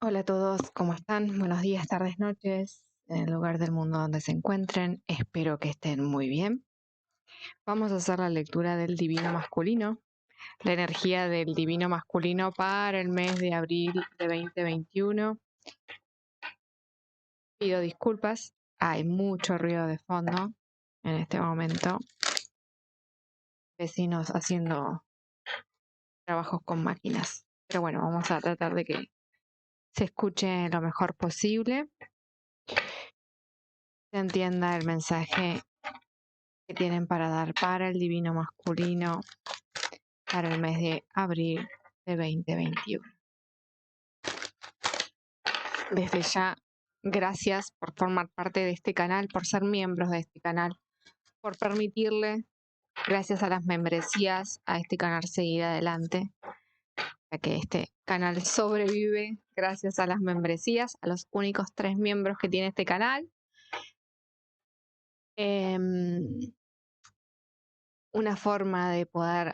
Hola a todos, ¿cómo están? Buenos días, tardes, noches, en el lugar del mundo donde se encuentren. Espero que estén muy bien. Vamos a hacer la lectura del divino masculino, la energía del divino masculino para el mes de abril de 2021. Pido disculpas, hay mucho ruido de fondo en este momento. Vecinos haciendo trabajos con máquinas. Pero bueno, vamos a tratar de que se escuche lo mejor posible, se entienda el mensaje que tienen para dar para el divino masculino para el mes de abril de 2021. Desde ya, gracias por formar parte de este canal, por ser miembros de este canal, por permitirle, gracias a las membresías, a este canal seguir adelante, ya que este canal sobrevive gracias a las membresías, a los únicos 3 miembros que tiene este canal. Una forma de poder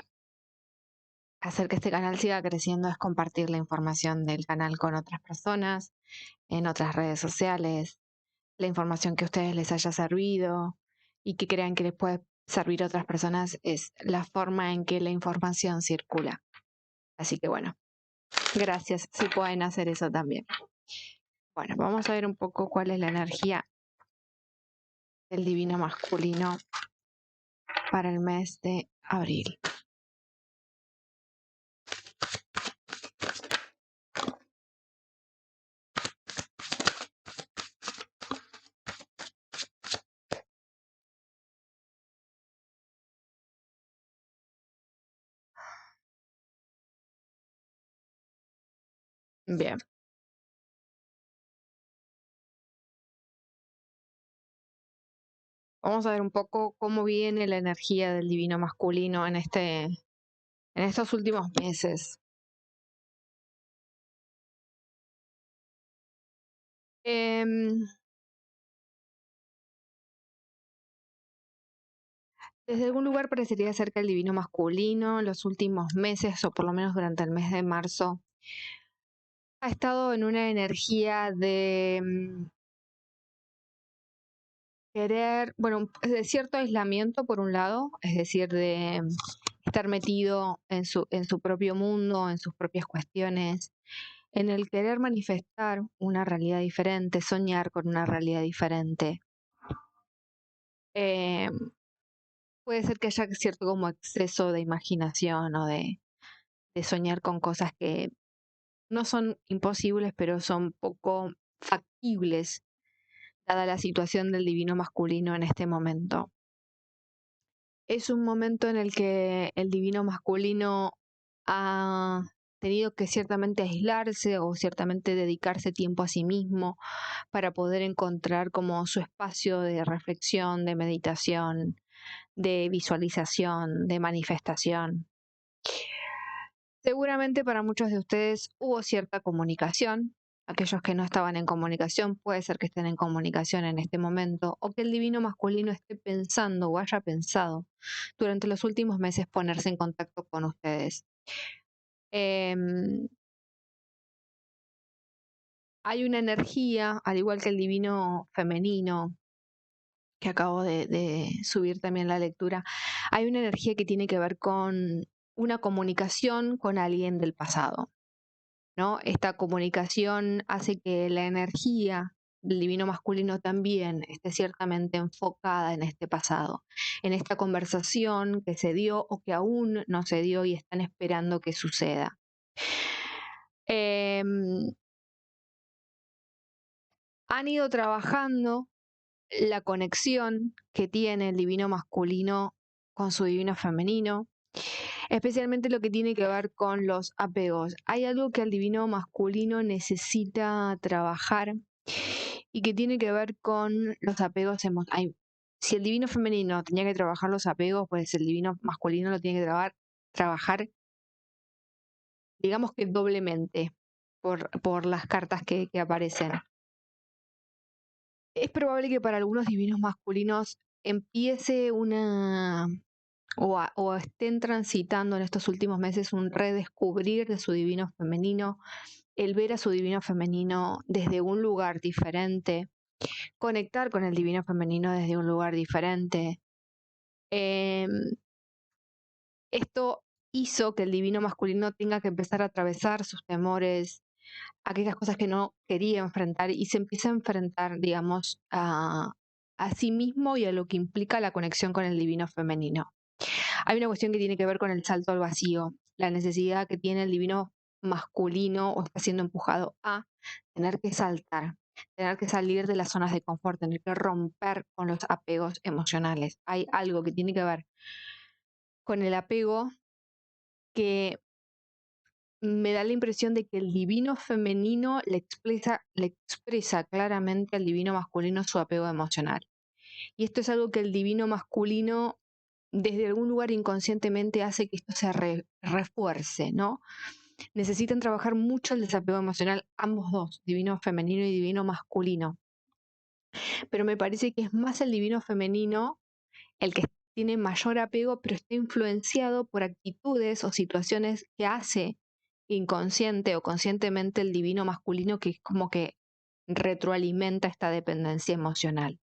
hacer que este canal siga creciendo es compartir la información del canal con otras personas, en otras redes sociales, la información que a ustedes les haya servido y que crean que les puede servir a otras personas es la forma en que la información circula. Así que bueno, gracias si pueden hacer eso también. Bueno, vamos a ver un poco cuál es la energía del divino masculino para el mes de abril. Bien. Vamos a ver un poco cómo viene la energía del divino masculino en estos últimos meses. Desde algún lugar parecería ser que el divino masculino en los últimos meses, o por lo menos durante el mes de marzo, ha estado en una energía de querer, bueno, de cierto aislamiento por un lado, es decir, de estar metido en su propio mundo, en sus propias cuestiones, en el querer manifestar una realidad diferente, soñar con una realidad diferente. Puede ser que haya cierto como exceso de imaginación o de soñar con cosas que no son imposibles, pero son poco factibles, dada la situación del divino masculino en este momento. Es un momento en el que el divino masculino ha tenido que ciertamente aislarse o ciertamente dedicarse tiempo a sí mismo para poder encontrar como su espacio de reflexión, de meditación, de visualización, de manifestación. Seguramente para muchos de ustedes hubo cierta comunicación. Aquellos que no estaban en comunicación, puede ser que estén en comunicación en este momento, o que el divino masculino esté pensando o haya pensado durante los últimos meses ponerse en contacto con ustedes. Hay una energía, al igual que el divino femenino, que acabo de subir también la lectura, hay una energía que tiene que ver con una comunicación con alguien del pasado, ¿no? Esta comunicación hace que la energía del divino masculino también esté ciertamente enfocada en este pasado, en esta conversación que se dio o que aún no se dio y están esperando que suceda. Han ido trabajando la conexión que tiene el divino masculino con su divino femenino, especialmente lo que tiene que ver con los apegos. Hay algo que el divino masculino necesita trabajar y que tiene que ver con los apegos emocionales. Si el divino femenino tenía que trabajar los apegos, pues el divino masculino lo tiene que trabajar, digamos que doblemente, por las cartas que aparecen. Es probable que para algunos divinos masculinos empiece o estén transitando en estos últimos meses un redescubrir de su divino femenino, el ver a su divino femenino desde un lugar diferente, conectar con el divino femenino desde un lugar diferente. Eh, Esto hizo que el divino masculino tenga que empezar a atravesar sus temores, aquellas cosas que no quería enfrentar y se empieza a enfrentar, digamos, a sí mismo y a lo que implica la conexión con el divino femenino. Hay una cuestión que tiene que ver con el salto al vacío, la necesidad que tiene el divino masculino o está siendo empujado a tener que saltar, tener que salir de las zonas de confort, tener que romper con los apegos emocionales. Hay algo que tiene que ver con el apego que me da la impresión de que el divino femenino le expresa claramente al divino masculino su apego emocional. Y esto es algo que el divino masculino desde algún lugar inconscientemente hace que esto se refuerce, ¿no? Necesitan trabajar mucho el desapego emocional, ambos dos, divino femenino y divino masculino. Pero me parece que es más el divino femenino el que tiene mayor apego, pero está influenciado por actitudes o situaciones que hace inconsciente o conscientemente el divino masculino, que es como que retroalimenta esta dependencia emocional.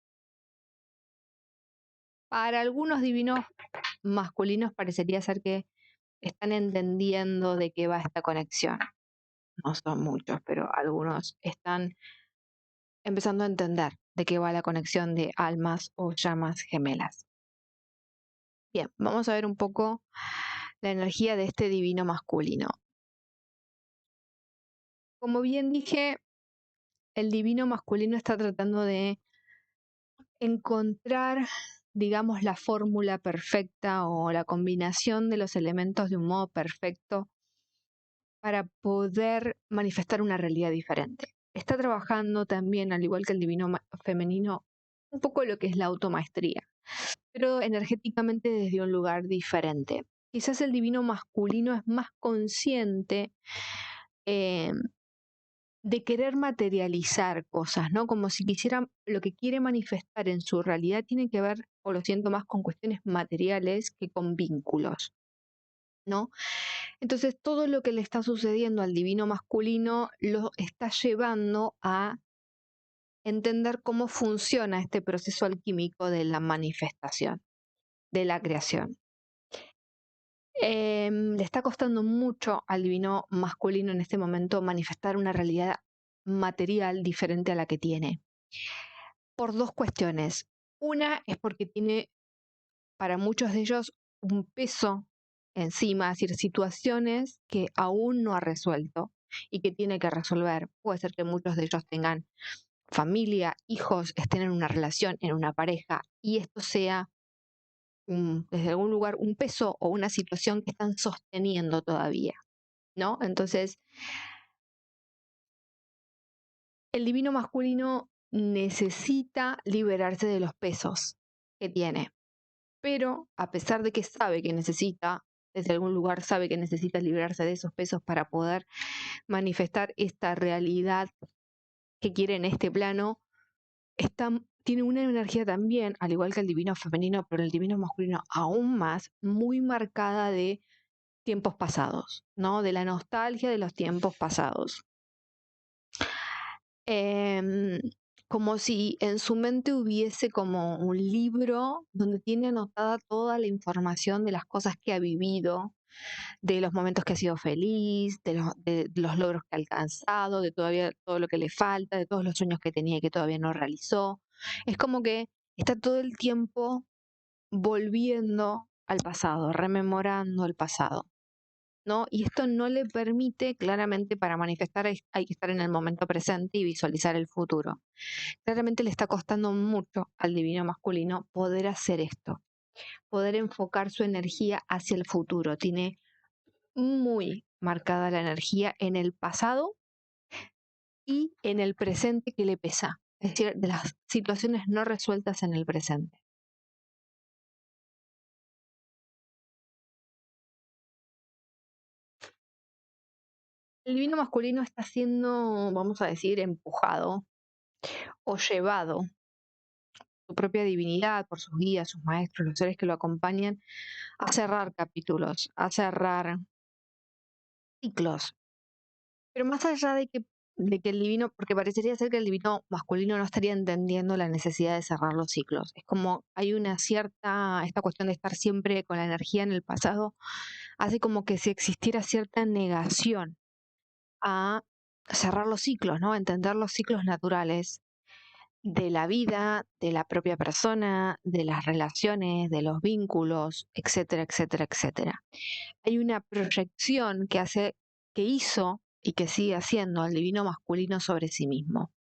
Para algunos divinos masculinos parecería ser que están entendiendo de qué va esta conexión. No son muchos, pero algunos están empezando a entender de qué va la conexión de almas o llamas gemelas. Bien, vamos a ver un poco la energía de este divino masculino. Como bien dije, el divino masculino está tratando de encontrar, digamos, la fórmula perfecta o la combinación de los elementos de un modo perfecto para poder manifestar una realidad diferente. Está trabajando también, al igual que el divino femenino, un poco lo que es la automaestría, pero energéticamente desde un lugar diferente. Quizás el divino masculino es más consciente eh, de querer materializar cosas, ¿no? Como si quisiera, lo que quiere manifestar en su realidad tiene que ver, o lo siento más, con cuestiones materiales que con vínculos, ¿no? Entonces, todo lo que le está sucediendo al divino masculino lo está llevando a entender cómo funciona este proceso alquímico de la manifestación, de la creación. Le está costando mucho al divino masculino en este momento manifestar una realidad material diferente a la que tiene, por dos cuestiones. Una es porque tiene para muchos de ellos un peso encima, es decir, situaciones que aún no ha resuelto y que tiene que resolver. Puede ser que muchos de ellos tengan familia, hijos, estén en una relación, en una pareja, y esto sea desde algún lugar un peso o una situación que están sosteniendo todavía, ¿no? Entonces, el divino masculino necesita liberarse de los pesos que tiene, pero a pesar de que sabe que necesita, desde algún lugar sabe que necesita liberarse de esos pesos para poder manifestar esta realidad que quiere en este plano, tiene una energía también, al igual que el divino femenino, pero el divino masculino aún más, muy marcada de tiempos pasados, ¿no? De la nostalgia de los tiempos pasados. Em, Como si en su mente hubiese como un libro donde tiene anotada toda la información de las cosas que ha vivido, de los momentos que ha sido feliz, de los logros que ha alcanzado, de todavía todo lo que le falta, de todos los sueños que tenía y que todavía no realizó. Es como que está todo el tiempo volviendo al pasado, rememorando el pasado, ¿no? Y esto no le permite, claramente, para manifestar hay que estar en el momento presente y visualizar el futuro. Claramente le está costando mucho al divino masculino poder hacer esto, poder enfocar su energía hacia el futuro. Tiene muy marcada la energía en el pasado y en el presente que le pesa, es decir, de las situaciones no resueltas en el presente. El divino masculino está siendo, vamos a decir, empujado o llevado su propia divinidad, por sus guías, sus maestros, los seres que lo acompañan, a cerrar capítulos, a cerrar ciclos. Pero más allá de que el divino, porque parecería ser que el divino masculino no estaría entendiendo la necesidad de cerrar los ciclos. Es como hay una cierta, esta cuestión de estar siempre con la energía en el pasado, hace como que si existiera cierta negación a cerrar los ciclos, ¿no? A entender los ciclos naturales de la vida, de la propia persona, de las relaciones, de los vínculos, etcétera, etcétera, etcétera. Hay una proyección que hizo y que sigue haciendo al divino masculino sobre sí mismo,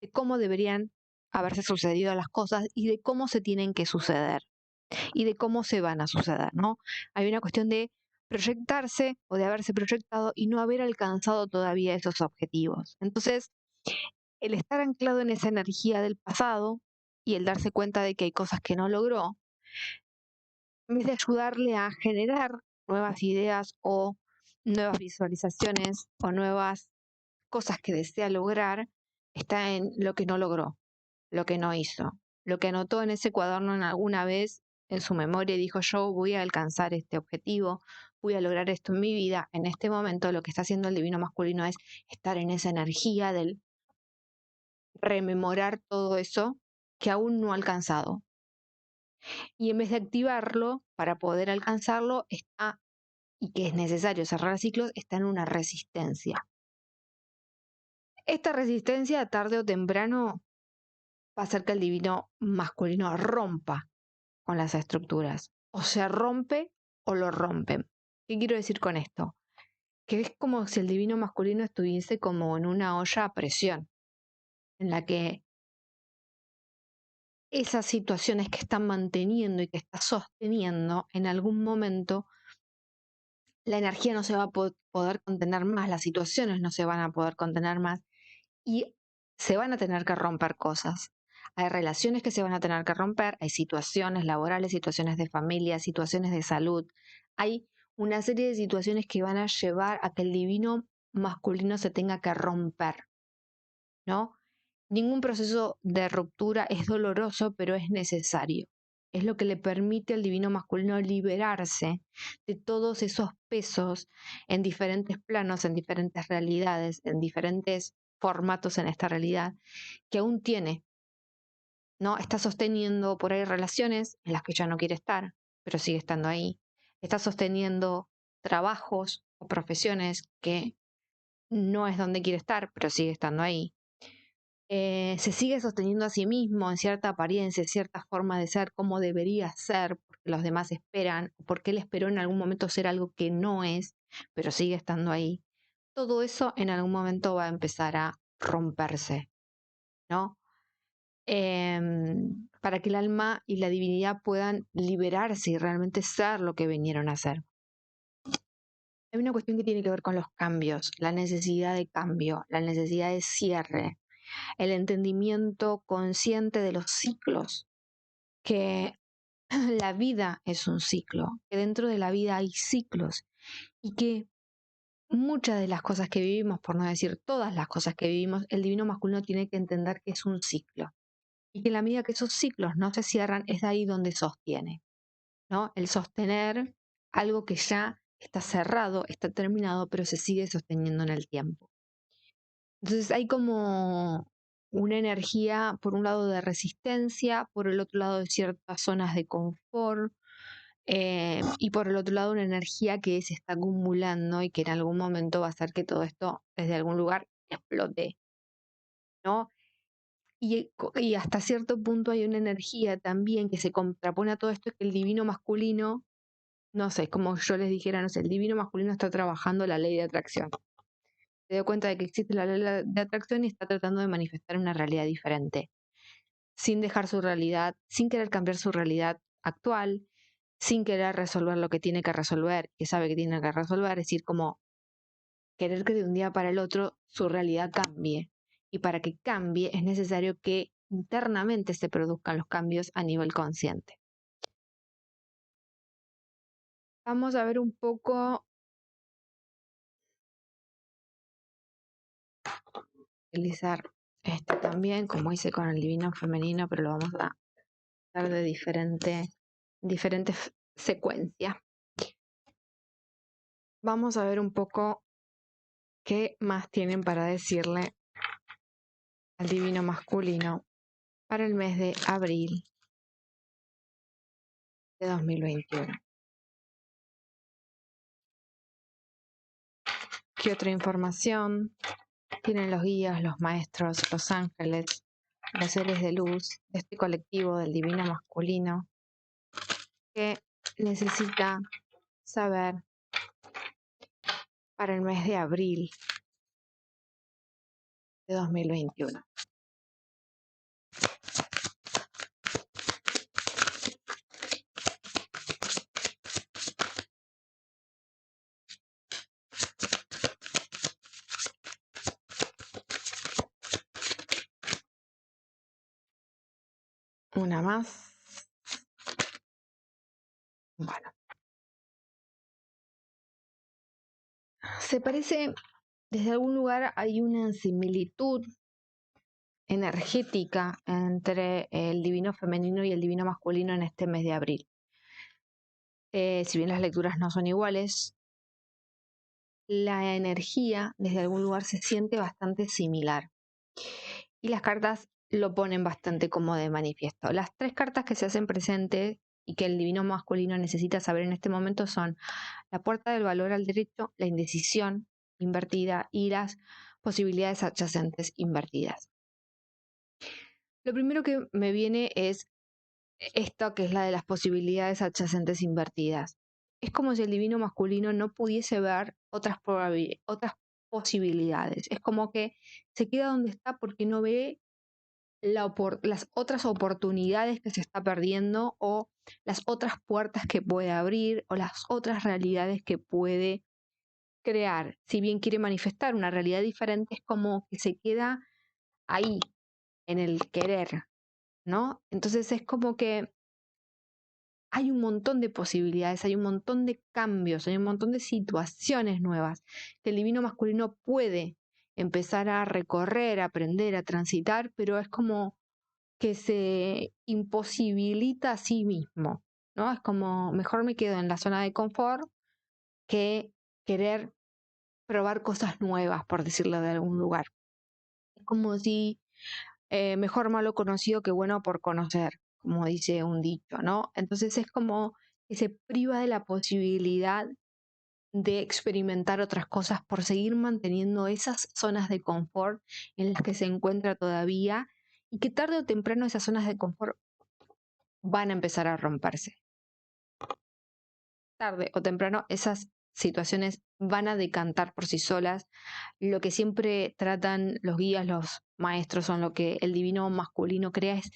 de cómo deberían haberse sucedido las cosas y de cómo se tienen que suceder y de cómo se van a suceder, ¿no? Hay una cuestión de proyectarse o de haberse proyectado y no haber alcanzado todavía esos objetivos. Entonces, el estar anclado en esa energía del pasado y el darse cuenta de que hay cosas que no logró, en vez de ayudarle a generar nuevas ideas o nuevas visualizaciones o nuevas cosas que desea lograr, está en lo que no logró, lo que no hizo, lo que anotó en ese cuaderno en alguna vez en su memoria y dijo yo voy a alcanzar este objetivo, voy a lograr esto en mi vida. En este momento lo que está haciendo el divino masculino es estar en esa energía del rememorar todo eso que aún no ha alcanzado. Y en vez de activarlo para poder alcanzarlo, está, y que es necesario cerrar ciclos, está en una resistencia. Esta resistencia, tarde o temprano, va a hacer que el divino masculino rompa con las estructuras. O se rompe o lo rompen. ¿Qué quiero decir con esto? Que es como si el divino masculino estuviese como en una olla a presión, en la que esas situaciones que está manteniendo y que está sosteniendo, en algún momento la energía no se va a poder contener más, las situaciones no se van a poder contener más y se van a tener que romper cosas. Hay relaciones que se van a tener que romper, hay situaciones laborales, situaciones de familia, situaciones de salud. Hay una serie de situaciones que van a llevar a que el divino masculino se tenga que romper, ¿no? Ningún proceso de ruptura es doloroso, pero es necesario. Es lo que le permite al divino masculino liberarse de todos esos pesos en diferentes planos, en diferentes realidades, en diferentes formatos en esta realidad, que aún tiene, ¿no? Está sosteniendo por ahí relaciones en las que ya no quiere estar, pero sigue estando ahí. Está sosteniendo trabajos o profesiones que no es donde quiere estar, pero sigue estando ahí. Se sigue sosteniendo a sí mismo en cierta apariencia, en cierta forma de ser, como debería ser, porque los demás esperan, porque él esperó en algún momento ser algo que no es, pero sigue estando ahí. Todo eso en algún momento va a empezar a romperse, ¿no? Para que el alma y la divinidad puedan liberarse y realmente ser lo que vinieron a ser. Hay una cuestión que tiene que ver con los cambios, la necesidad de cambio, la necesidad de cierre, el entendimiento consciente de los ciclos, que la vida es un ciclo, que dentro de la vida hay ciclos y que muchas de las cosas que vivimos, por no decir todas las cosas que vivimos, el divino masculino tiene que entender que es un ciclo y que en la medida que esos ciclos no se cierran es de ahí donde sostiene, ¿no? El sostener algo que ya está cerrado, está terminado, pero se sigue sosteniendo en el tiempo. Entonces hay como una energía, por un lado, de resistencia, por el otro lado, de ciertas zonas de confort, y por el otro lado, una energía que se está acumulando y que en algún momento va a hacer que todo esto, desde algún lugar, explote, ¿no? Y hasta cierto punto hay una energía también que se contrapone a todo esto, que el divino masculino, no sé, es como yo les dijera, no sé, el divino masculino está trabajando la ley de atracción. Se dio cuenta de que existe la ley de atracción y está tratando de manifestar una realidad diferente, sin dejar su realidad, sin querer cambiar su realidad actual, sin querer resolver lo que tiene que resolver, que sabe que tiene que resolver, es decir, como querer que de un día para el otro su realidad cambie. Y para que cambie es necesario que internamente se produzcan los cambios a nivel consciente. Vamos a ver un poco, utilizar este también, como hice con el divino femenino, pero lo vamos a hacer de diferentes secuencias. Vamos a ver un poco ¿Qué más tienen para decirle al divino masculino para el mes de abril de 2021? ¿Qué otra información tienen los guías, los maestros, los ángeles, los seres de luz de este colectivo del divino masculino que necesita saber para el mes de abril de 2021? Una más. Bueno, se parece, desde algún lugar hay una similitud energética entre el divino femenino y el divino masculino en este mes de abril. Si bien las lecturas no son iguales, la energía desde algún lugar se siente bastante similar. Y las cartas lo ponen bastante como de manifiesto. Las tres cartas que se hacen presentes y que el divino masculino necesita saber en este momento son la puerta del valor al derecho, la indecisión invertida y las posibilidades adyacentes invertidas. Lo primero que me viene es esto, que es la de las posibilidades adyacentes invertidas. Es como si el divino masculino no pudiese ver otras posibilidades. Es como que se queda donde está porque no ve las otras oportunidades que se está perdiendo, o las otras puertas que puede abrir, o las otras realidades que puede crear. Si bien quiere manifestar una realidad diferente, es como que se queda ahí, en el querer, ¿no? Entonces es como que hay un montón de posibilidades, hay un montón de cambios, hay un montón de situaciones nuevas que el divino masculino puede empezar a recorrer, a aprender, a transitar, pero es como que se imposibilita a sí mismo, ¿no? Es como, mejor me quedo en la zona de confort que querer probar cosas nuevas, por decirlo de algún lugar. Es como si mejor malo conocido que bueno por conocer, como dice un dicho, ¿no? Entonces es como que se priva de la posibilidad de experimentar otras cosas por seguir manteniendo esas zonas de confort en las que se encuentra todavía, y que tarde o temprano esas zonas de confort van a empezar a romperse. Tarde o temprano esas situaciones van a decantar por sí solas. Lo que siempre tratan los guías, los maestros, son lo que el divino masculino crea, es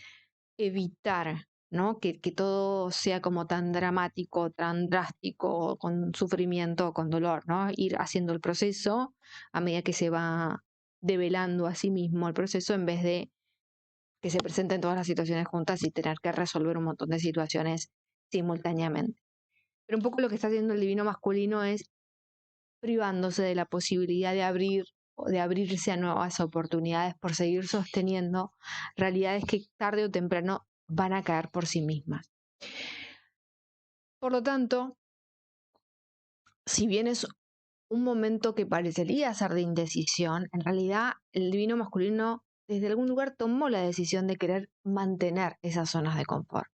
evitar, ¿no? Que todo sea como tan dramático, tan drástico, con sufrimiento, con dolor, ¿no? Ir haciendo el proceso a medida que se va develando a sí mismo el proceso, en vez de que se presenten todas las situaciones juntas y tener que resolver un montón de situaciones simultáneamente. Pero un poco lo que está haciendo el divino masculino es privándose de la posibilidad de abrir o de abrirse a nuevas oportunidades por seguir sosteniendo realidades que tarde o temprano van a caer por sí mismas. Por lo tanto, si bien es un momento que parecería ser de indecisión, en realidad el divino masculino desde algún lugar tomó la decisión de querer mantener esas zonas de confort.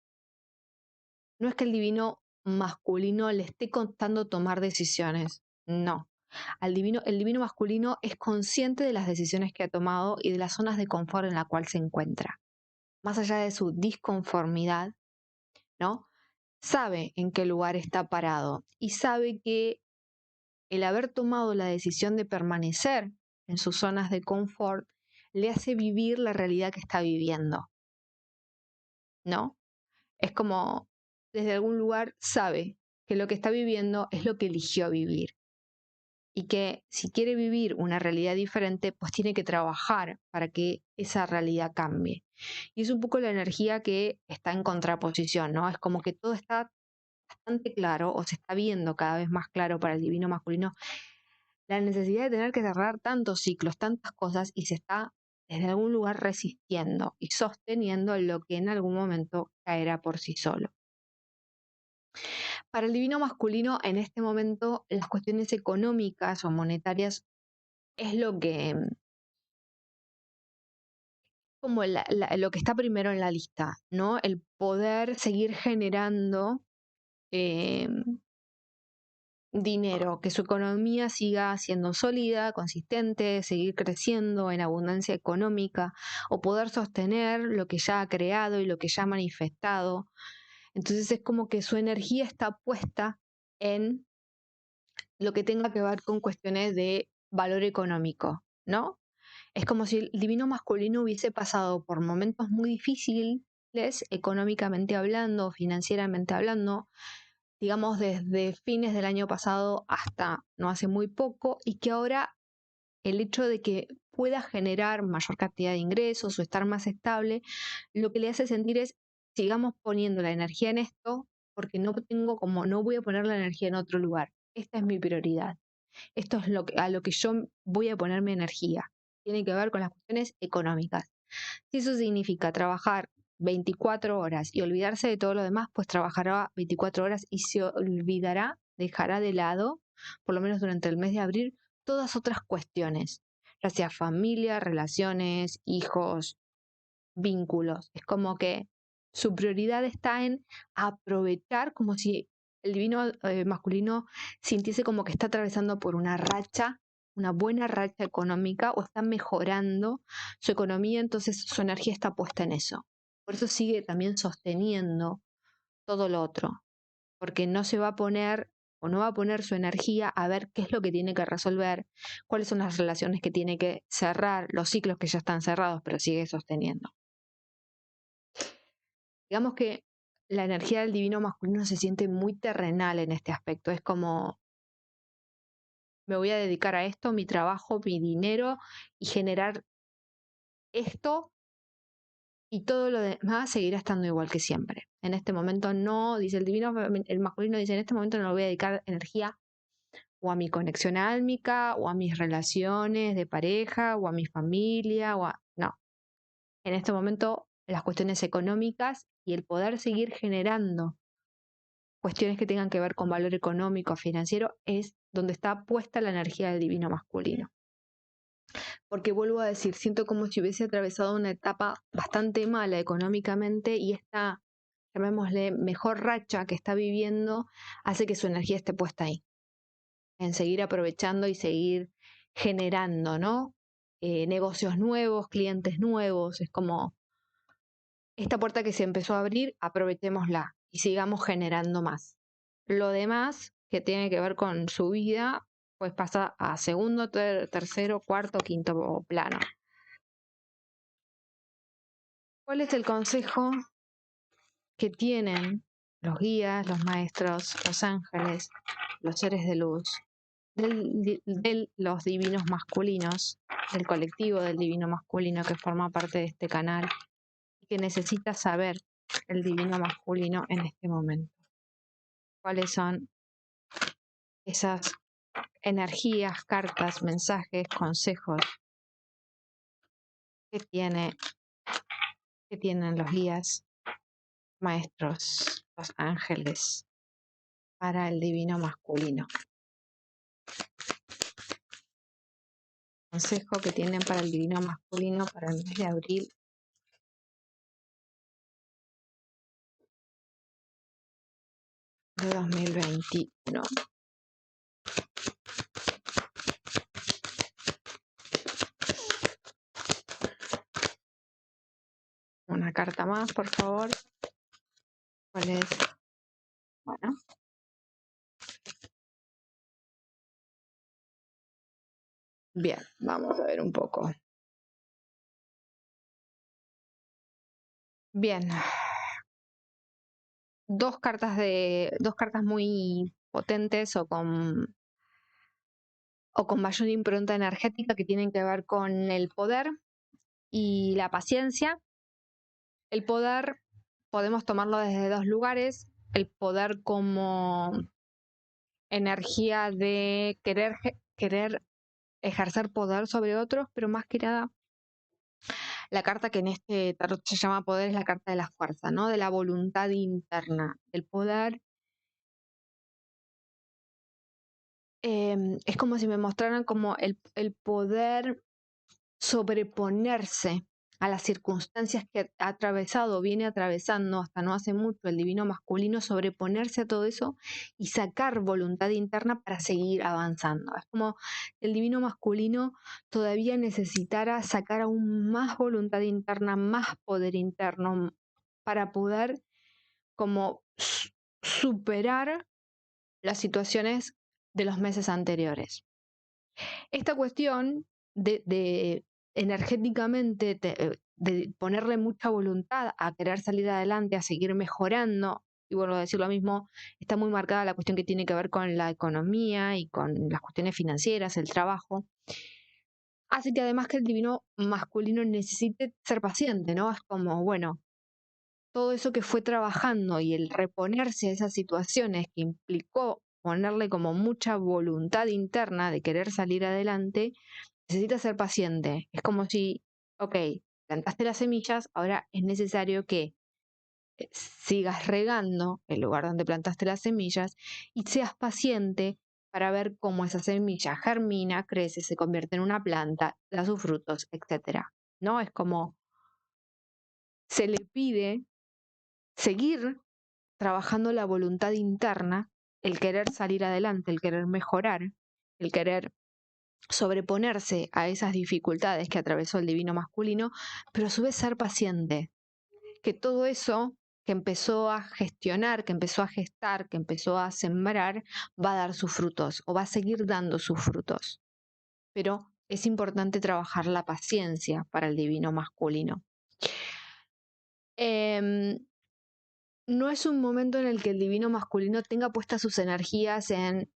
No es que el divino masculino le esté costando tomar decisiones, no. El divino masculino es consciente de las decisiones que ha tomado y de las zonas de confort en la cual se encuentra. Más allá de su disconformidad, ¿no? Sabe en qué lugar está parado y sabe que el haber tomado la decisión de permanecer en sus zonas de confort le hace vivir la realidad que está viviendo, ¿no? Es como, desde algún lugar sabe que lo que está viviendo es lo que eligió vivir, y que si quiere vivir una realidad diferente, pues tiene que trabajar para que esa realidad cambie. Y es un poco la energía que está en contraposición, ¿no? Es como que todo está bastante claro, o se está viendo cada vez más claro para el divino masculino, la necesidad de tener que cerrar tantos ciclos, tantas cosas, y se está desde algún lugar resistiendo y sosteniendo lo que en algún momento caerá por sí solo. Para el divino masculino, en este momento, las cuestiones económicas o monetarias es lo que, como lo que está primero en la lista, ¿no? El poder seguir generando eh, dinero, que su economía siga siendo sólida, consistente, seguir creciendo en abundancia económica o poder sostener lo que ya ha creado y lo que ya ha manifestado. Entonces es como que su energía está puesta en lo que tenga que ver con cuestiones de valor económico, ¿no? Es como si el divino masculino hubiese pasado por momentos muy difíciles, económicamente hablando, financieramente hablando, digamos desde fines del año pasado hasta no hace muy poco, y que ahora el hecho de que pueda generar mayor cantidad de ingresos o estar más estable, lo que le hace sentir es, sigamos poniendo la energía en esto, porque no voy a poner la energía en otro lugar. Esta es mi prioridad. Esto es a lo que yo voy a poner mi energía. Tiene que ver con las cuestiones económicas. Si eso significa trabajar 24 horas y olvidarse de todo lo demás, pues trabajará 24 horas y se olvidará, dejará de lado, por lo menos durante el mes de abril, todas otras cuestiones, ya sea familia, relaciones, hijos, vínculos. Es como que su prioridad está en aprovechar, como si el divino masculino sintiese como que está atravesando por una racha, una buena racha económica, o está mejorando su economía, entonces su energía está puesta en eso. Por eso sigue también sosteniendo todo lo otro, porque no se va a poner o no va a poner su energía a ver qué es lo que tiene que resolver, cuáles son las relaciones que tiene que cerrar, los ciclos que ya están cerrados, pero sigue sosteniendo. Digamos que la energía del divino masculino se siente muy terrenal en este aspecto. Es como, me voy a dedicar a esto, mi trabajo, mi dinero, y generar esto, y todo lo demás seguirá estando igual que siempre. En este momento no, dice el divino, el masculino dice, en este momento no le voy a dedicar energía o a mi conexión álmica, o a mis relaciones de pareja, o a mi familia, no. En este momento las cuestiones económicas y el poder seguir generando cuestiones que tengan que ver con valor económico, financiero, es donde está puesta la energía del divino masculino. Porque vuelvo a decir, siento como si hubiese atravesado una etapa bastante mala económicamente, y esta, llamémosle, mejor racha que está viviendo hace que su energía esté puesta ahí, en seguir aprovechando y seguir generando, ¿no? Negocios nuevos, clientes nuevos. Es como esta puerta que se empezó a abrir, aprovechémosla y sigamos generando más. Lo demás que tiene que ver con su vida, pues pasa a segundo, tercero, cuarto, quinto plano. ¿Cuál es el consejo que tienen los guías, los maestros, los ángeles, los seres de luz, de los divinos masculinos, del colectivo del divino masculino que forma parte de este canal y que necesita saber el divino masculino en este momento? ¿Cuáles son esas energías, cartas, mensajes, consejos que tienen los guías, maestros, los ángeles para el divino masculino? Consejo que tienen para el divino masculino para el mes de abril de 2021. Una carta más, por favor. ¿Cuál es? Bueno. Bien, vamos a ver un poco. Bien. Dos cartas muy potentes o con mayor impronta energética, que tienen que ver con el poder y la paciencia. El poder podemos tomarlo desde dos lugares: el poder como energía de querer ejercer poder sobre otros, pero más que nada la carta que en este tarot se llama poder es la carta de la fuerza, ¿no? De la voluntad interna, del poder es como si me mostraran como el poder sobreponerse a las circunstancias que ha atravesado, viene atravesando hasta no hace mucho el divino masculino, sobreponerse a todo eso y sacar voluntad interna para seguir avanzando. Es como el divino masculino todavía necesitara sacar aún más voluntad interna, más poder interno para poder como superar las situaciones de los meses anteriores. Esta cuestión de energéticamente de ponerle mucha voluntad a querer salir adelante, a seguir mejorando, y vuelvo a decir lo mismo, está muy marcada la cuestión que tiene que ver con la economía y con las cuestiones financieras, el trabajo, hace que además que el divino masculino necesite ser paciente, ¿no? Es como, bueno, todo eso que fue trabajando y el reponerse a esas situaciones que implicó ponerle como mucha voluntad interna de querer salir adelante, necesita ser paciente. Es como si, ok, plantaste las semillas, ahora es necesario que sigas regando el lugar donde plantaste las semillas y seas paciente para ver cómo esa semilla germina, crece, se convierte en una planta, da sus frutos, etcétera. ¿No? Es como se le pide seguir trabajando la voluntad interna, el querer salir adelante, el querer mejorar, el querer sobreponerse a esas dificultades que atravesó el divino masculino, pero a su vez ser paciente, que todo eso que empezó a gestionar, que empezó a gestar, que empezó a sembrar, va a dar sus frutos o va a seguir dando sus frutos. Pero es importante trabajar la paciencia para el divino masculino. No es un momento en el que el divino masculino tenga puestas sus energías en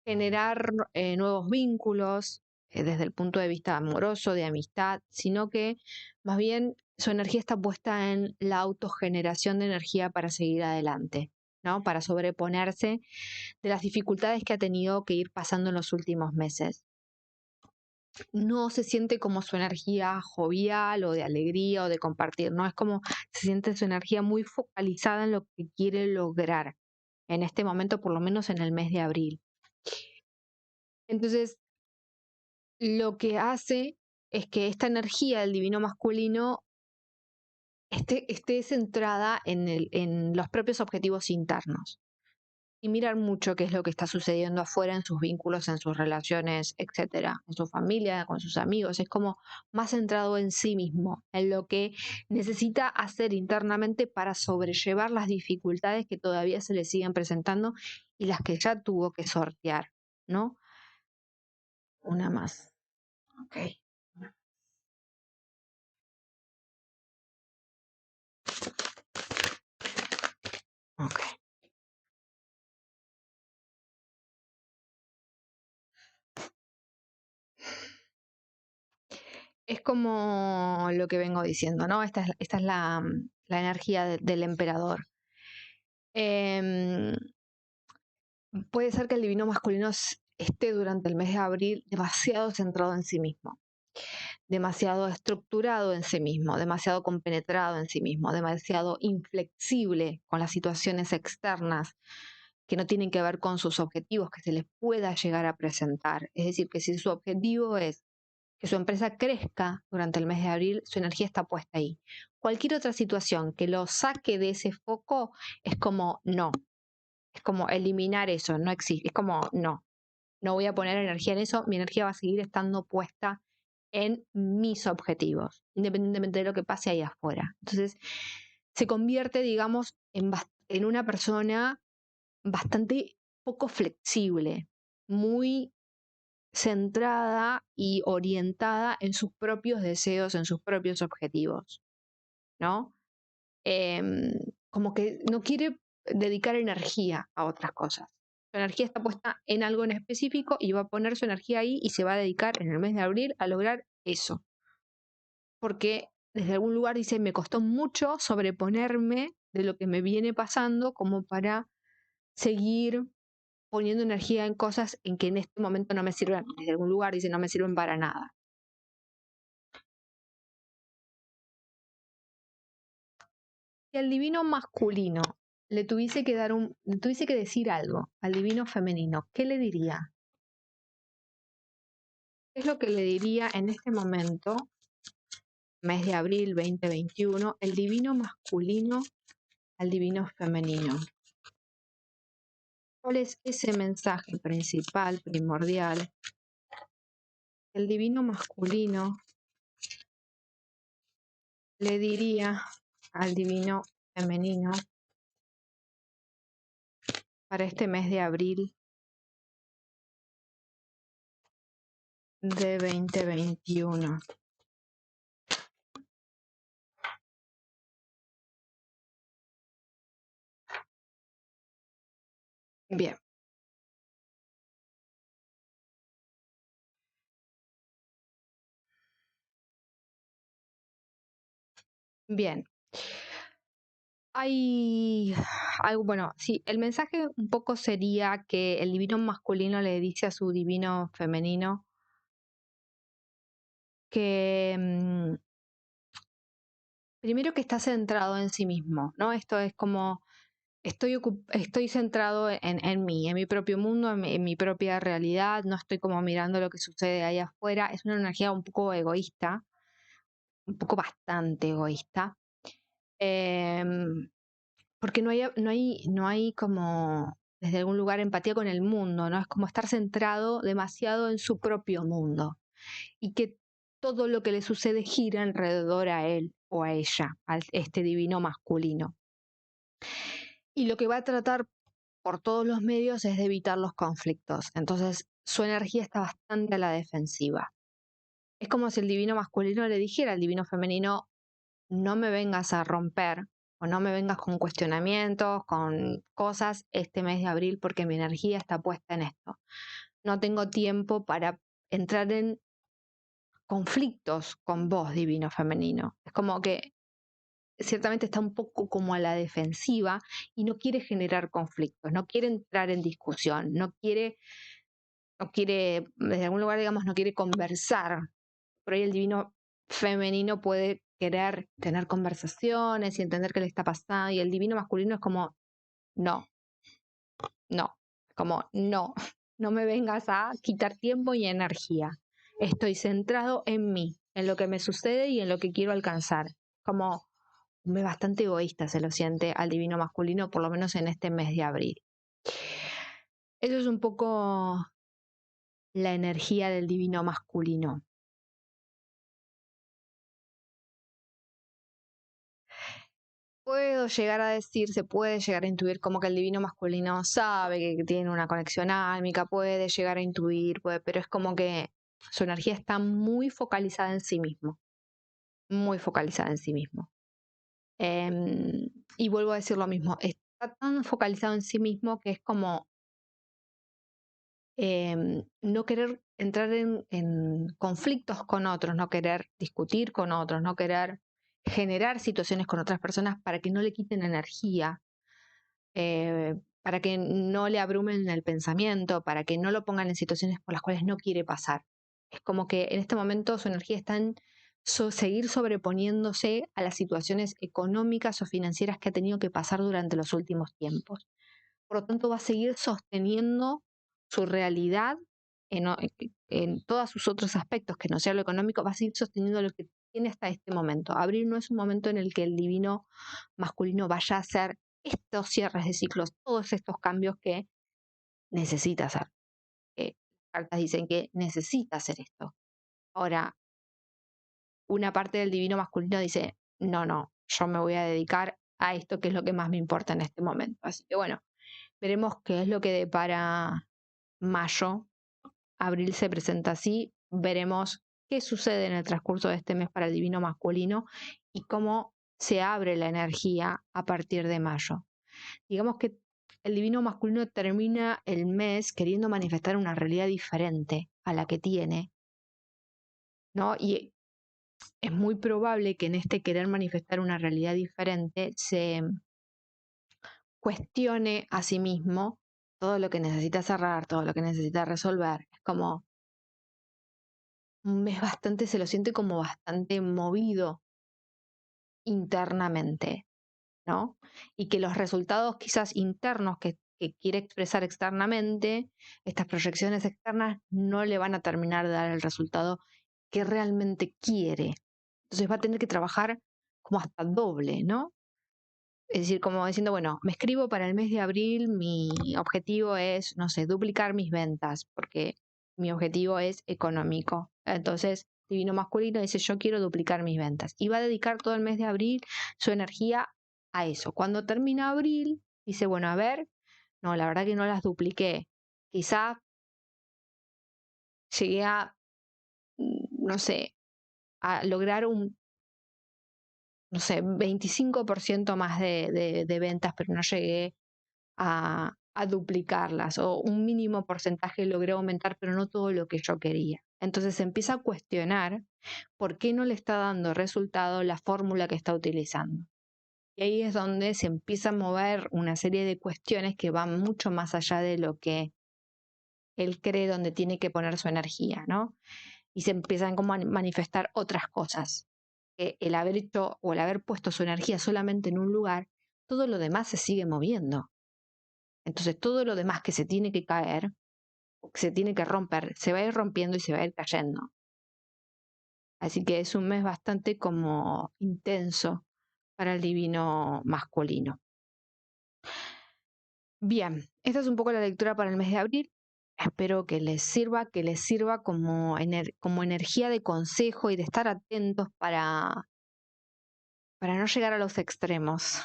generar nuevos vínculos desde el punto de vista amoroso, de amistad, sino que más bien su energía está puesta en la autogeneración de energía para seguir adelante, ¿no? Para sobreponerse de las dificultades que ha tenido que ir pasando en los últimos meses. No se siente como su energía jovial o de alegría o de compartir, ¿no? Es como se siente su energía muy focalizada en lo que quiere lograr en este momento, por lo menos en el mes de abril. Entonces, lo que hace es que esta energía del divino masculino esté centrada en los propios objetivos internos y mirar mucho qué es lo que está sucediendo afuera en sus vínculos, en sus relaciones, etcétera, en su familia, con sus amigos. Es como más centrado en sí mismo, en lo que necesita hacer internamente para sobrellevar las dificultades que todavía se le siguen presentando y las que ya tuvo que sortear, ¿no? Una más. Ok. Ok. Es como lo que vengo diciendo, ¿no? Esta es la energía del emperador. Em, Puede ser que el divino masculino esté durante el mes de abril demasiado centrado en sí mismo, demasiado estructurado en sí mismo, demasiado compenetrado en sí mismo, demasiado inflexible con las situaciones externas que no tienen que ver con sus objetivos que se les pueda llegar a presentar. Es decir, que si su objetivo es que su empresa crezca durante el mes de abril, su energía está puesta ahí. Cualquier otra situación que lo saque de ese foco es como no, es como eliminar eso, no existe, es como no, no voy a poner energía en eso, mi energía va a seguir estando puesta en mis objetivos, independientemente de lo que pase ahí afuera. Entonces, se convierte, digamos, en una persona bastante poco flexible, muy centrada y orientada en sus propios deseos, en sus propios objetivos, ¿no? Como que no quiere dedicar energía a otras cosas. Su energía está puesta en algo en específico y va a poner su energía ahí y se va a dedicar en el mes de abril a lograr eso. Porque desde algún lugar dice, me costó mucho sobreponerme de lo que me viene pasando como para seguir poniendo energía en cosas en que en este momento no me sirven, desde algún lugar dice, no me sirven para nada. Si al divino masculino le tuviese que decir algo al divino femenino, ¿qué le diría? ¿Qué es lo que le diría en este momento, mes de abril 2021, el divino masculino al divino femenino? ¿Cuál es ese mensaje principal, primordial? El divino masculino le diría al divino femenino para este mes de abril de 2021. Bien. Bien. Bueno, sí, el mensaje un poco sería que el divino masculino le dice a su divino femenino que primero que está centrado en sí mismo, ¿no? Esto es como estoy centrado en mí, en mi propio mundo, en mi propia realidad, no estoy como mirando lo que sucede ahí afuera. Es una energía un poco egoísta, un poco bastante egoísta. Porque no hay como desde algún lugar empatía con el mundo, ¿no? Es como estar centrado demasiado en su propio mundo y que todo lo que le sucede gira alrededor a él o a ella, a este divino masculino. Y lo que va a tratar por todos los medios es de evitar los conflictos. Entonces, su energía está bastante a la defensiva. Es como si el divino masculino le dijera al divino femenino, no me vengas a romper o no me vengas con cuestionamientos, con cosas este mes de abril porque mi energía está puesta en esto. No tengo tiempo para entrar en conflictos con vos, divino femenino. Es como que ciertamente está un poco como a la defensiva y no quiere generar conflictos, no quiere entrar en discusión, no quiere, desde algún lugar, digamos, no quiere conversar. Por ahí el divino femenino puede querer tener conversaciones y entender qué le está pasando, y el divino masculino es como, no, no, como, no, no me vengas a quitar tiempo y energía. Estoy centrado en mí, en lo que me sucede y en lo que quiero alcanzar. Como bastante egoísta se lo siente al divino masculino, por lo menos en este mes de abril. Eso es un poco la energía del divino masculino. Se puede llegar a intuir como que el divino masculino sabe que tiene una conexión álmica, puede llegar a intuir, pero es como que su energía está muy focalizada en sí mismo, muy focalizada en sí mismo. Y vuelvo a decir lo mismo, está tan focalizado en sí mismo que es como no querer entrar en conflictos con otros, no querer discutir con otros, no querer generar situaciones con otras personas para que no le quiten energía, para que no le abrumen el pensamiento, para que no lo pongan en situaciones por las cuales no quiere pasar. Es como que en este momento su energía está en seguir sobreponiéndose a las situaciones económicas o financieras que ha tenido que pasar durante los últimos tiempos. Por lo tanto, va a seguir sosteniendo su realidad en todos sus otros aspectos, que no sea lo económico, va a seguir sosteniendo lo que tiene hasta este momento. Abril no es un momento en el que el divino masculino vaya a hacer estos cierres de ciclos, todos estos cambios que necesita hacer. Las cartas dicen que necesita hacer esto. Ahora, una parte del divino masculino dice, no, yo me voy a dedicar a esto que es lo que más me importa en este momento. Así que bueno, veremos qué es lo que depara mayo. Abril se presenta así. Veremos qué sucede en el transcurso de este mes para el divino masculino y cómo se abre la energía a partir de mayo. Digamos que el divino masculino termina el mes queriendo manifestar una realidad diferente a la que tiene, ¿no? Y es muy probable que en este querer manifestar una realidad diferente se cuestione a sí mismo todo lo que necesita cerrar, todo lo que necesita resolver. Es como un mes bastante, se lo siente como bastante movido internamente, ¿no? Y que los resultados quizás internos que quiere expresar externamente, estas proyecciones externas no le van a terminar de dar el resultado que realmente quiere. Entonces va a tener que trabajar como hasta doble, ¿no? Es decir, como diciendo, bueno, me escribo para el mes de abril, mi objetivo es, no sé, duplicar mis ventas, porque mi objetivo es económico. Entonces, Divino Masculino dice, yo quiero duplicar mis ventas. Y va a dedicar todo el mes de abril su energía a eso. Cuando termina abril, dice, bueno, a ver, no, la verdad que no las dupliqué. Quizá llegué a, no sé, a lograr un, no sé, 25% más de ventas, pero no llegué a duplicarlas o un mínimo porcentaje logré aumentar, pero no todo lo que yo quería. Entonces se empieza a cuestionar por qué no le está dando resultado la fórmula que está utilizando. Y ahí es donde se empieza a mover una serie de cuestiones que van mucho más allá de lo que él cree donde tiene que poner su energía, ¿no? Y se empiezan como a manifestar otras cosas. Que el haber hecho o el haber puesto su energía solamente en un lugar, todo lo demás se sigue moviendo. Entonces todo lo demás que se tiene que caer, o que se tiene que romper, se va a ir rompiendo y se va a ir cayendo. Así que es un mes bastante como intenso para el divino masculino. Bien, esta es un poco la lectura para el mes de abril. Espero que les sirva como, como energía de consejo y de estar atentos para no llegar a los extremos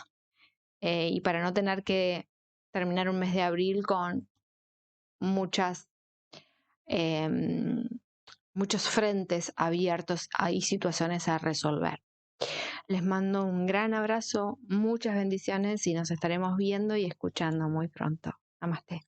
y para no tener que terminar un mes de abril con muchas muchos frentes abiertos y situaciones a resolver. Les mando un gran abrazo, muchas bendiciones y nos estaremos viendo y escuchando muy pronto. Namaste.